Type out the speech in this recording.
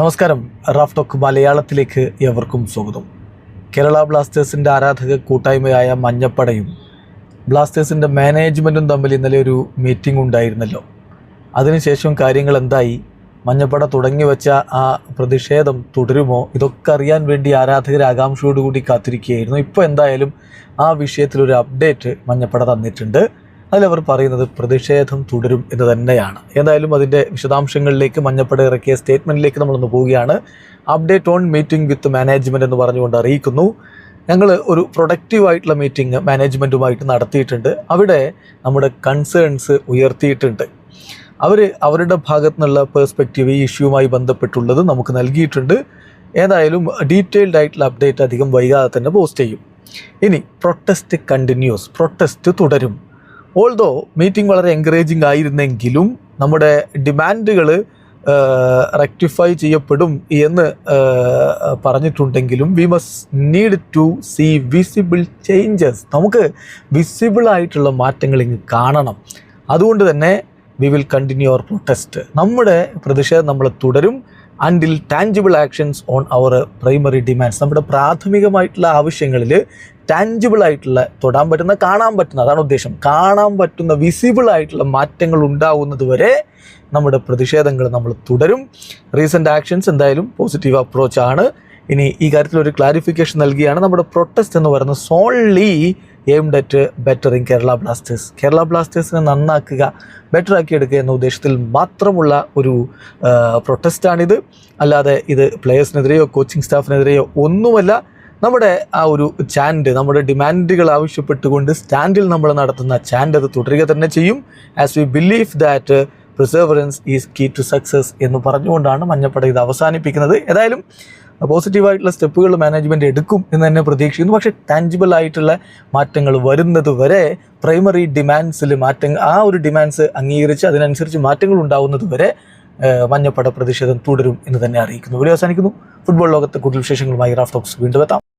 നമസ്കാരം. Raf talk മലയാളത്തിലേക്ക് ഏവർക്കും സ്വാഗതം. കേരള ബ്ലാസ്റ്റേഴ്സിൻ്റെ ആരാധക കൂട്ടായ്മയായ മഞ്ഞപ്പടയും ബ്ലാസ്റ്റേഴ്സിൻ്റെ മാനേജ്മെൻറ്റും തമ്മിൽ ഇന്നലെ ഒരു മീറ്റിംഗ് ഉണ്ടായിരുന്നല്ലോ. അതിനുശേഷം കാര്യങ്ങൾ എന്തായി? മഞ്ഞപ്പട തുടങ്ങി വെച്ച ആ പ്രതിഷേധം തുടരുമോ? ഇതൊക്കെ അറിയാൻ വേണ്ടി ആരാധകർ ആകാംക്ഷയോടുകൂടി കാത്തിരിക്കുകയായിരുന്നു. ഇപ്പോൾ എന്തായാലും ആ വിഷയത്തിലൊരു അപ്ഡേറ്റ് മഞ്ഞപ്പട തന്നിട്ടുണ്ട്. അതിലവർ പറയുന്നത് പ്രതിഷേധം തുടരും എന്ന് തന്നെയാണ്. ഏതായാലും അതിൻ്റെ വിശദാംശങ്ങളിലേക്ക് മഞ്ഞപ്പട ഇറക്കിയ സ്റ്റേറ്റ്മെൻറ്റിലേക്ക് നമ്മളൊന്ന് പോവുകയാണ്. Update on meeting with management എന്ന് പറഞ്ഞുകൊണ്ട് അറിയിക്കുന്നു. ഞങ്ങൾ ഒരു പ്രൊഡക്റ്റീവായിട്ടുള്ള മീറ്റിംഗ് മാനേജ്മെൻറ്റുമായിട്ട് നടത്തിയിട്ടുണ്ട്. അവിടെ നമ്മുടെ കൺസേൺസ് ഉയർത്തിയിട്ടുണ്ട്. അവരുടെ ഭാഗത്തു നിന്നുള്ള പേഴ്സ്പെക്റ്റീവ് ഈ ഇഷ്യൂവുമായി ബന്ധപ്പെട്ടുള്ളത് നമുക്ക് നൽകിയിട്ടുണ്ട്. ഏതായാലും ഡീറ്റെയിൽഡ് ആയിട്ടുള്ള അപ്ഡേറ്റ് അധികം വൈകാതെ തന്നെ പോസ്റ്റ് ചെയ്യും. ഇനി പ്രൊട്ടസ്റ്റ് കണ്ടിന്യൂസ്, പ്രൊട്ടസ്റ്റ് തുടരും. ഓൾദോ മീറ്റിംഗ് വളരെ എൻകറേജിങ് ആയിരുന്നെങ്കിലും നമ്മുടെ ഡിമാൻഡുകൾ റെക്ടിഫൈ ചെയ്യപ്പെടും എന്ന് പറഞ്ഞിട്ടുണ്ടെങ്കിലും we must need to see visible changes. നമുക്ക് വിസിബിൾ ആയിട്ടുള്ള മാറ്റങ്ങൾ ഇങ്ങ് കാണണം. അതുകൊണ്ട് തന്നെ we will continue our protest. നമ്മുടെ പ്രതിഷേധം നമ്മൾ തുടരും until tangible actions on our primary demands. നമ്മുടെ പ്രാഥമികമായിട്ടുള്ള ആവശ്യങ്ങളിൽ ടാഞ്ചിബിൾ ആയിട്ടുള്ള, തൊടാൻ പറ്റുന്ന, കാണാൻ പറ്റുന്ന, അതാണ് ഉദ്ദേശം, കാണാൻ പറ്റുന്ന വിസിബിൾ ആയിട്ടുള്ള മാറ്റങ്ങൾ ഉണ്ടാകുന്നത് വരെ നമ്മുടെ പ്രതിഷേധങ്ങൾ നമ്മൾ തുടരും. റീസെൻ്റ് ആക്ഷൻസ് എന്തായാലും പോസിറ്റീവ് അപ്രോച്ചാണ്. ഇനി ഈ കാര്യത്തിൽ ഒരു ക്ലാരിഫിക്കേഷൻ നൽകിയാണ്. നമ്മുടെ പ്രൊട്ടസ്റ്റ് എന്ന് പറയുന്നത് solely aimed at bettering Kerala Blasters. Kerala ബ്ലാസ്റ്റേഴ്സിനെ നന്നാക്കുക, ബെറ്ററാക്കിയെടുക്കുക എന്ന ഉദ്ദേശത്തിൽ മാത്രമുള്ള ഒരു പ്രൊട്ടസ്റ്റാണിത്. അല്ലാതെ ഇത് പ്ലെയേഴ്സിനെതിരെയോ കോച്ചിങ് സ്റ്റാഫിനെതിരെയോ ഒന്നുമല്ല. നമ്മുടെ ആ ഒരു ചാൻഡ്, നമ്മുടെ ഡിമാൻഡുകൾ ആവശ്യപ്പെട്ടുകൊണ്ട് സ്റ്റാൻഡിൽ നമ്മൾ നടത്തുന്ന ചാൻഡ് അത് തുടരുക തന്നെ ചെയ്യും. As we believe that perseverance is key to success എന്ന് പറഞ്ഞുകൊണ്ടാണ് മഞ്ഞപ്പട ഇത് അവസാനിപ്പിക്കുന്നത്. ഏതായാലും പോസിറ്റീവായിട്ടുള്ള സ്റ്റെപ്പുകൾ മാനേജ്മെൻറ്റ് എടുക്കും എന്ന് തന്നെ പ്രതീക്ഷിക്കുന്നു. പക്ഷേ ടാഞ്ചിബിൾ ആയിട്ടുള്ള മാറ്റങ്ങൾ വരുന്നത് വരെ, പ്രൈമറി ഡിമാൻഡ്സിൽ ആ ഒരു ഡിമാൻഡ്സ് അംഗീകരിച്ച് അതിനനുസരിച്ച് മാറ്റങ്ങൾ ഉണ്ടാവുന്നത് വരെ മഞ്ഞപ്പട പ്രതിഷേധം തുടരും എന്ന് തന്നെ അറിയിക്കുന്നു. വീഡിയോ അവസാനിക്കുന്നു. ഫുട്ബോൾ ലോകത്തെ കൂടുതൽ വിശേഷങ്ങളുമായി റാഫ് ടോക്സ് വീണ്ടും എത്താം.